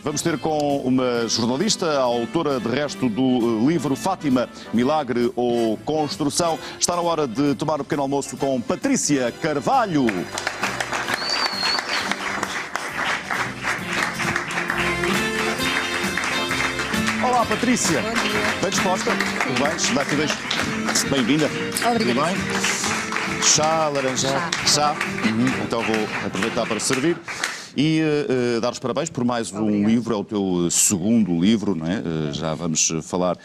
Vamos ter com uma jornalista, a autora de resto do livro Fátima, Milagre ou Construção. Está na hora de tomar um pequeno almoço com Patrícia Carvalho. Olá, Patrícia. Bom dia. Bem disposta? Tudo bem? Dá-te deixo. Bem-vinda. Obrigada. Tudo bem? Chá, laranjado. Chá. Então vou aproveitar para servir. E dar os parabéns por mais um livro, é o teu segundo livro, não é? Já vamos falar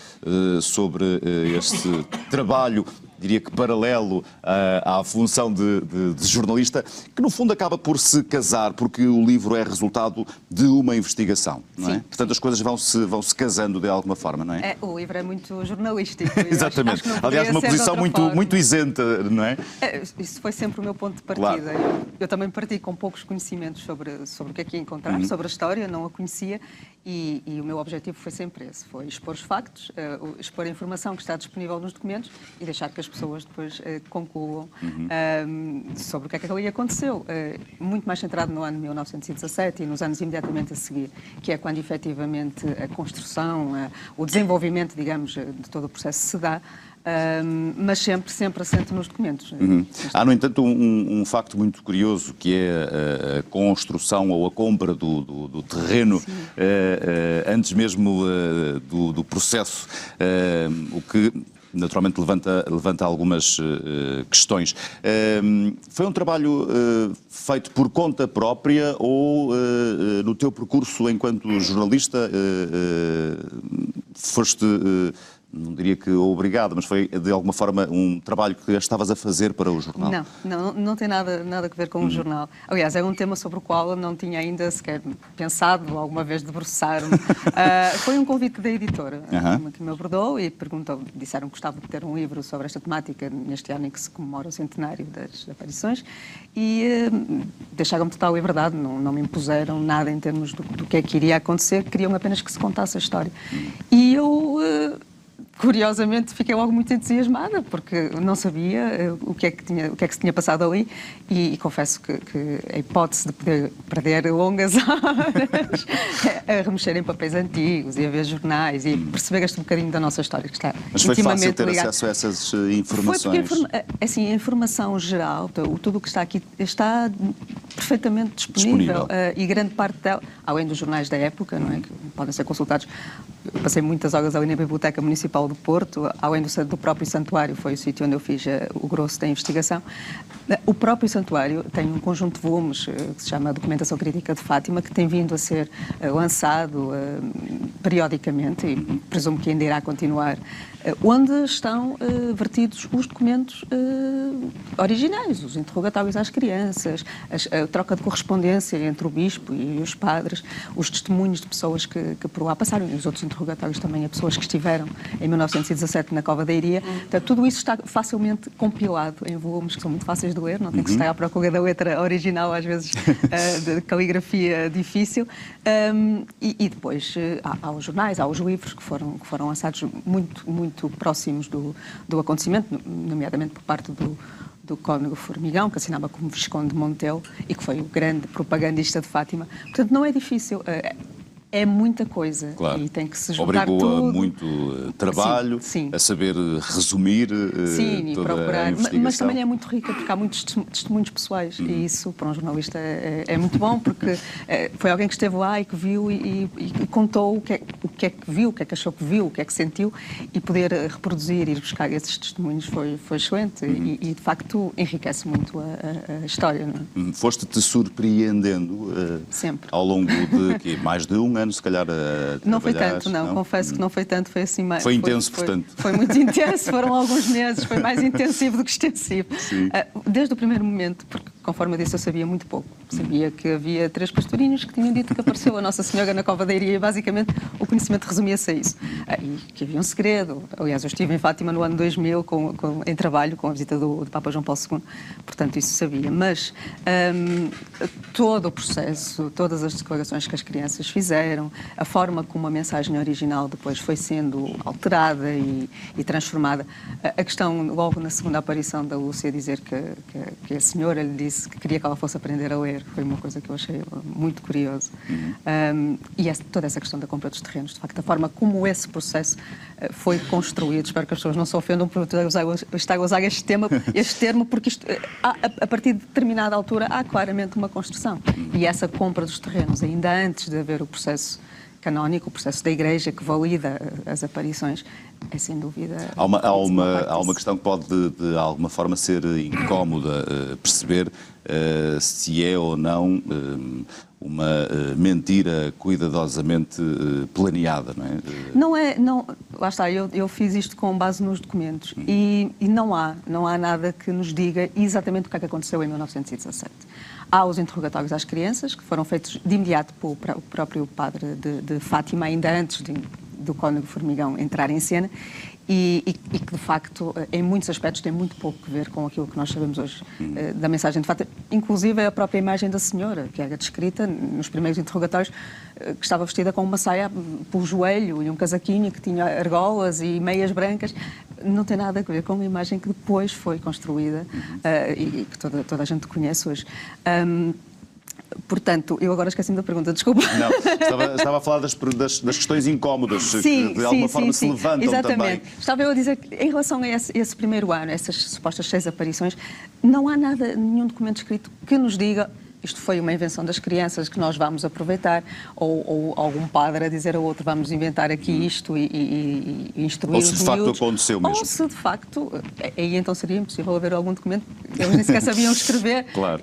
sobre este trabalho, diria que paralelo à função de jornalista, que no fundo acaba por se casar, porque o livro é resultado de uma investigação, não é? Sim. Portanto, as coisas vão-se casando de alguma forma, não é? O livro é muito jornalístico. Exatamente. Acho que não Aliás, uma poderia ser de posição outra forma. muito isenta, não é? Isso foi sempre o meu ponto de partida. Claro. Eu também parti com poucos conhecimentos sobre o que é que ia encontrar, sobre a história, não a conhecia, e o meu objetivo foi sempre esse, foi expor os factos, expor a informação que está disponível nos documentos e deixar que as pessoas depois concluam sobre o que é que ali aconteceu. Muito mais centrado no ano 1917 e nos anos imediatamente a seguir, que é quando efetivamente a construção, o desenvolvimento, digamos, de todo o processo se dá, mas sempre assente nos documentos. Há, no entanto, um facto muito curioso, que é a construção ou a compra do terreno antes mesmo do processo, o que naturalmente levanta algumas questões. Foi um trabalho feito por conta própria ou no teu percurso enquanto jornalista foste... Não diria que obrigado, mas foi de alguma forma um trabalho que estavas a fazer para o jornal? Não tem nada a ver com o jornal. Aliás, é um tema sobre o qual eu não tinha ainda sequer pensado alguma vez debruçar-me. Foi um convite da editora que me abordou e disseram que gostavam de ter um livro sobre esta temática neste ano em que se comemora o centenário das aparições e deixaram-me total liberdade, não me impuseram nada em termos do que é que iria acontecer, queriam apenas que se contasse a história. E eu... curiosamente fiquei logo muito entusiasmada porque não sabia o que é que se tinha passado ali e confesso que a hipótese de poder perder longas horas a remexer em papéis antigos e a ver jornais e perceber este bocadinho da nossa história que está Mas foi intimamente fácil ter ligado. acesso a essas informações? Foi porque assim, a informação geral, tudo o que está aqui está perfeitamente disponível. E grande parte dela, além dos jornais da época, não é, que podem ser consultados. Eu passei muitas horas ali na Biblioteca Municipal do Porto, além do próprio santuário, foi o sítio onde eu fiz o grosso da investigação. O próprio santuário tem um conjunto de volumes que se chama Documentação Crítica de Fátima, que tem vindo a ser lançado periodicamente, e presumo que ainda irá continuar, onde estão vertidos os documentos originais, os interrogatórios às crianças, a troca de correspondência entre o bispo e os padres, os testemunhos de pessoas que por lá passaram, e os outros interrogatórios também a pessoas que estiveram em 1917 na Cova da Iria. Portanto, tudo isso está facilmente compilado em volumes que são muito fáceis de ler, não tem que estar à procura da letra original, às vezes de caligrafia difícil. E depois há os jornais, há os livros que foram lançados muito próximos do acontecimento, nomeadamente por parte do Cónego Formigão, que assinava como Visconde de Montelo e que foi o grande propagandista de Fátima. Portanto, não é difícil. É muita coisa, claro. E tem que se juntar tudo. Obrigou a muito trabalho, sim. A saber resumir sim, toda e procurar. A investigação. Mas também é muito rica porque há muitos testemunhos pessoais e isso para um jornalista é muito bom porque foi alguém que esteve lá e que viu e contou o que é que viu, o que é que achou que viu, o que é que sentiu e poder reproduzir, ir buscar esses testemunhos foi excelente e de facto enriquece muito a história. Não é? Foste-te surpreendendo sempre ao longo de mais de um ano, se calhar, não foi tanto, não. Confesso que não foi tanto, foi assim mais... Foi intenso, portanto. Foi muito intenso, foram alguns meses, foi mais intensivo do que extensivo. Desde o primeiro momento, porque conforme eu disse, eu sabia muito pouco. Sabia que havia 3 pastorinhos que tinham dito que apareceu a Nossa Senhora na Cova da Iria e basicamente o conhecimento resumia-se a isso. E que havia um segredo. Aliás, eu estive em Fátima no ano 2000 em trabalho com a visita do Papa João Paulo II, portanto isso sabia. Mas todo o processo, todas as declarações que as crianças fizeram, a forma como a mensagem original depois foi sendo alterada e transformada, a questão logo na segunda aparição da Lúcia dizer que a Senhora lhe disse disse que queria que ela fosse aprender a ler. Foi uma coisa que eu achei muito curioso. E toda essa questão da compra dos terrenos, de facto, a forma como esse processo foi construído. Espero que as pessoas não se ofendam por estar a usar este termo, porque isto, a partir de determinada altura há claramente uma construção. E essa compra dos terrenos, ainda antes de haver o processo canónico, o processo da Igreja que valida as aparições, é sem dúvida... Há uma questão que pode, de alguma forma, ser incómoda perceber se é ou não uma mentira cuidadosamente planeada, não é? Lá está, eu fiz isto com base nos documentos e não há nada que nos diga exatamente o que é que aconteceu em 1917. Há os interrogatórios às crianças, que foram feitos de imediato pelo próprio padre de Fátima, ainda antes do Cónego Formigão entrar em cena, e que, de facto, em muitos aspectos tem muito pouco a ver com aquilo que nós sabemos hoje da mensagem de Fátima. Inclusive a própria imagem da senhora, que era descrita nos primeiros interrogatórios, que estava vestida com uma saia pelo joelho e um casaquinho que tinha argolas e meias brancas. Não tem nada a ver com a imagem que depois foi construída e que toda a gente conhece hoje. Portanto, eu agora esqueci-me da pergunta, desculpa. Não, estava a falar das questões incómodas que de alguma forma se levantam exatamente. Também. Estava eu a dizer que em relação a esse primeiro ano, essas supostas 6 aparições, não há nenhum documento escrito que nos diga isto foi uma invenção das crianças que nós vamos aproveitar, ou algum padre a dizer ao outro vamos inventar aqui isto e instruir os miúdos. Ou se de facto aconteceu mesmo. Ou se de facto, aí então seria impossível haver algum documento, eles nem sequer sabiam escrever. Claro.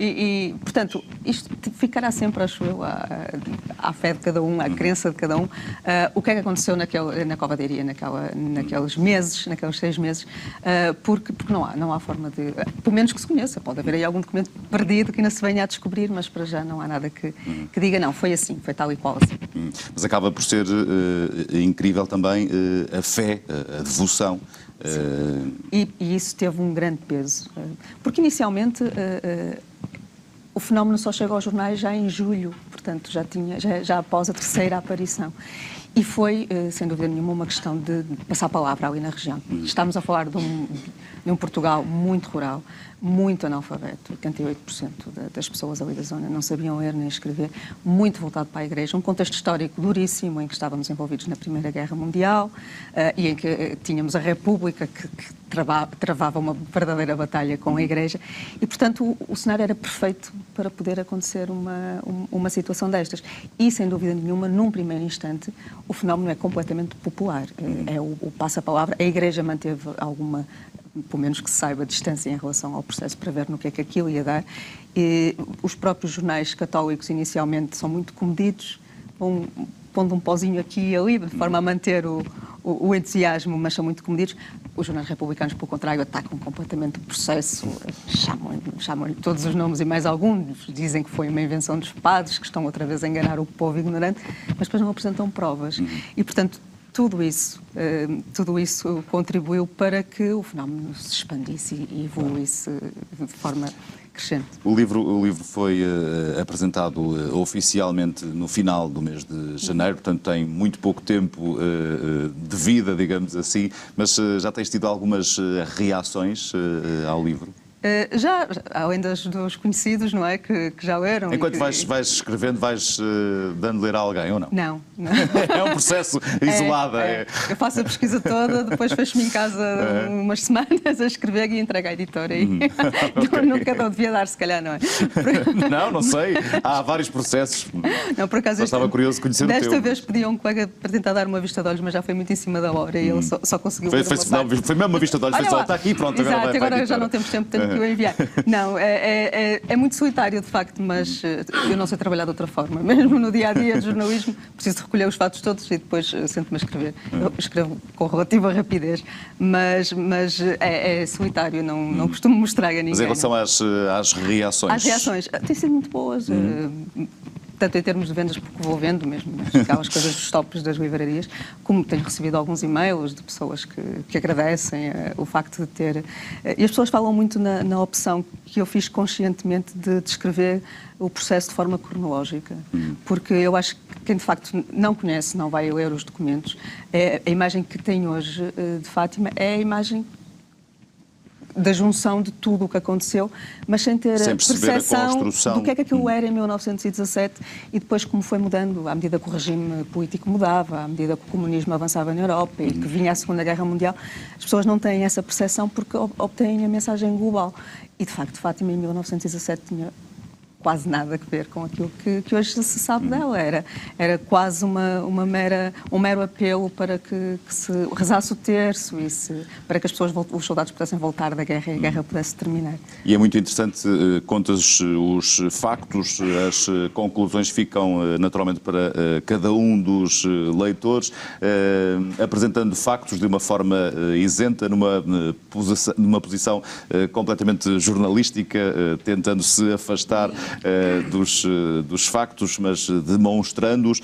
Portanto, isto ficará sempre, acho eu, à fé de cada um, à crença de cada um, o que é que aconteceu na Covadeiria, naqueles meses, naqueles 6 meses, porque não há forma de, pelo menos que se conheça, pode haver aí algum documento perdido que ainda se venha a descobrir, mas para já não há nada que diga não, foi assim, foi tal e qual assim. Mas acaba por ser incrível também a fé, a devoção. E isso teve um grande peso, porque inicialmente o fenómeno só chegou aos jornais já em julho, portanto já após a 3ª aparição. E foi, sem dúvida nenhuma, uma questão de passar a palavra ali na região. Estamos a falar de um Portugal muito rural, muito analfabeto, 88% das pessoas ali da zona não sabiam ler nem escrever, muito voltado para a Igreja, um contexto histórico duríssimo em que estávamos envolvidos na Primeira Guerra Mundial e em que tínhamos a República que travava uma verdadeira batalha com a Igreja e, portanto, o cenário era perfeito para poder acontecer uma situação destas. E, sem dúvida nenhuma, num primeiro instante, o fenómeno é completamente popular. É o passa-palavra. A Igreja manteve alguma, pelo menos que se saiba, distância em relação ao processo para ver no que é que aquilo ia dar. E os próprios jornais católicos, inicialmente, são muito comedidos, vão pondo um pozinho aqui e ali, de forma a manter o entusiasmo, mas são muito comedidos. Os jornais republicanos, pelo contrário, atacam completamente o processo, chamam-lhe todos os nomes e mais alguns, dizem que foi uma invenção dos padres, que estão outra vez a enganar o povo ignorante, mas depois não apresentam provas. E, portanto, tudo isso contribuiu para que o fenómeno se expandisse e evoluísse de forma crescente. O livro foi apresentado oficialmente no final do mês de janeiro, portanto tem muito pouco tempo de vida, digamos assim, mas já tens tido algumas reações ao livro? Já, além dos conhecidos, não é, que já leram. Enquanto vais escrevendo, vais dando ler a alguém, ou não? Não. É um processo isolado. Eu faço a pesquisa toda, depois fecho-me em casa umas semanas a escrever e entrego à editora. Okay. Nunca não devia dar, se calhar, não é? Não sei. Há vários processos. Não, por acaso, estava curioso de conhecer o teu. Desta vez pedi a um colega para tentar dar uma vista de olhos, mas já foi muito em cima da hora e ele só conseguiu ver foi mesmo uma vista de olhos, foi só, está aqui, pronto. Exato, agora já não temos tempo, tenho que o enviar. Não, é muito solitário, de facto, mas eu não sei trabalhar de outra forma. Mesmo no dia-a-dia de jornalismo, preciso recolher os fatos todos e depois sento-me a escrever. Eu escrevo com relativa rapidez, mas é solitário, não costumo mostrar a ninguém. Mas em relação às reações? As reações têm sido muito boas. Tanto em termos de vendas, porque vou vendo mesmo, aquelas coisas dos tops das livrarias, como tenho recebido alguns e-mails de pessoas que agradecem o facto de ter... E as pessoas falam muito na opção que eu fiz conscientemente de descrever o processo de forma cronológica, porque eu acho que quem de facto não conhece, não vai ler os documentos, a imagem que tem hoje de Fátima é a imagem da junção de tudo o que aconteceu, mas sem ter Sem a perceber a percepção construção. do que é que aquilo era em 1917 e depois como foi mudando à medida que o regime político mudava, à medida que o comunismo avançava na Europa e que vinha a Segunda Guerra Mundial. As pessoas não têm essa percepção porque obtêm a mensagem global. E, de facto, Fátima, em 1917, tinha quase nada a ver com aquilo que hoje se sabe dela. Era quase um mero apelo para que se rezasse o terço e para que os soldados pudessem voltar da guerra e a guerra pudesse terminar. E é muito interessante, contas os factos, as conclusões ficam naturalmente para cada um dos leitores, apresentando factos de uma forma isenta, numa posição completamente jornalística, tentando se afastar dos factos, mas demonstrando-os.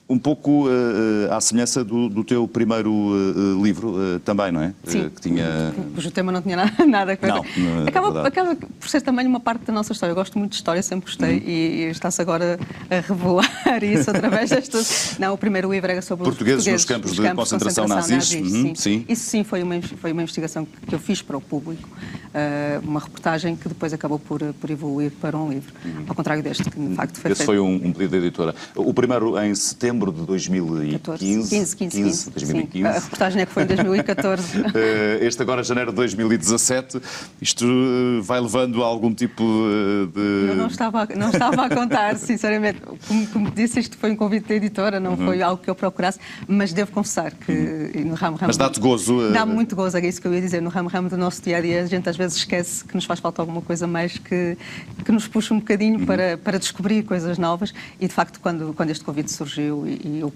Um pouco à semelhança do teu primeiro livro também, não é? Sim, que tinha... cujo tema não tinha nada a ver. Não, acaba por ser também uma parte da nossa história. Eu gosto muito de história, sempre gostei, e está-se agora a revelar isso através destas... Não, o primeiro livro era sobre portugueses nos campos de concentração nazis. Sim. Isso sim foi uma investigação que eu fiz para o público, uma reportagem que depois acabou por evoluir para um livro, ao contrário deste, que de facto foi Esse feito. foi um pedido da editora. O primeiro em setembro de 2015. 2015. A reportagem é que foi em 2014. Este agora, janeiro de 2017. Isto vai levando a algum tipo de... Eu não estava a contar, sinceramente. Como disse, isto foi um convite da editora, não foi algo que eu procurasse, mas devo confessar que no ramo... Mas dá-te gozo? Dá-me muito gozo, é isso que eu ia dizer. No ramo do nosso dia-a-dia, a gente às vezes esquece que nos faz falta alguma coisa mais que nos puxa um bocadinho para descobrir coisas novas e, de facto, quando este convite surgiu e eu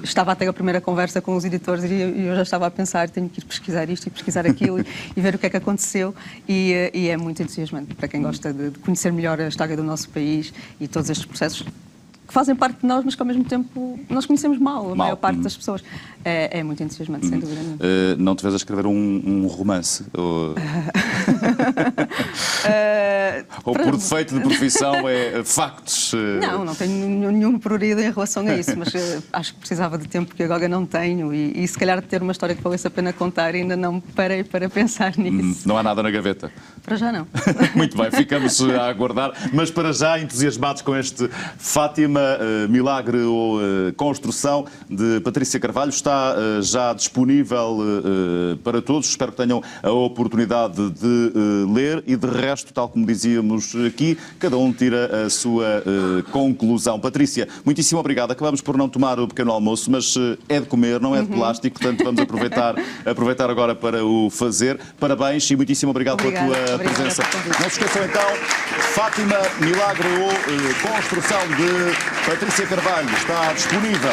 estava a ter a primeira conversa com os editores e eu já estava a pensar, tenho que ir pesquisar isto e pesquisar aquilo e ver o que é que aconteceu e é muito entusiasmante para quem gosta de conhecer melhor a história do nosso país e todos estes processos que fazem parte de nós, mas que ao mesmo tempo nós conhecemos mal, a maior parte das pessoas. É muito entusiasmante, sem dúvida nenhuma. Não te vês a escrever um romance? Ou por defeito de profissão é factos? Não tenho nenhum prurido em relação a isso, mas acho que precisava de tempo que agora não tenho e se calhar de ter uma história que valesse a pena contar ainda não parei para pensar nisso. Não há nada na gaveta? Para já não. Muito bem, ficamos a aguardar, mas para já entusiasmados com este Fátima, Milagre ou Construção de Patrícia Carvalho, está já disponível para todos, espero que tenham a oportunidade de ler e de resto, tal como dizíamos aqui, cada um tira a sua conclusão. Patrícia, muitíssimo obrigado, acabamos por não tomar o pequeno almoço, mas é de comer, não é de plástico, portanto vamos aproveitar agora para o fazer. Parabéns e muitíssimo obrigado pela tua presença. Não se esqueçam então, Fátima, Milagre ou Construção de Patrícia Carvalho está disponível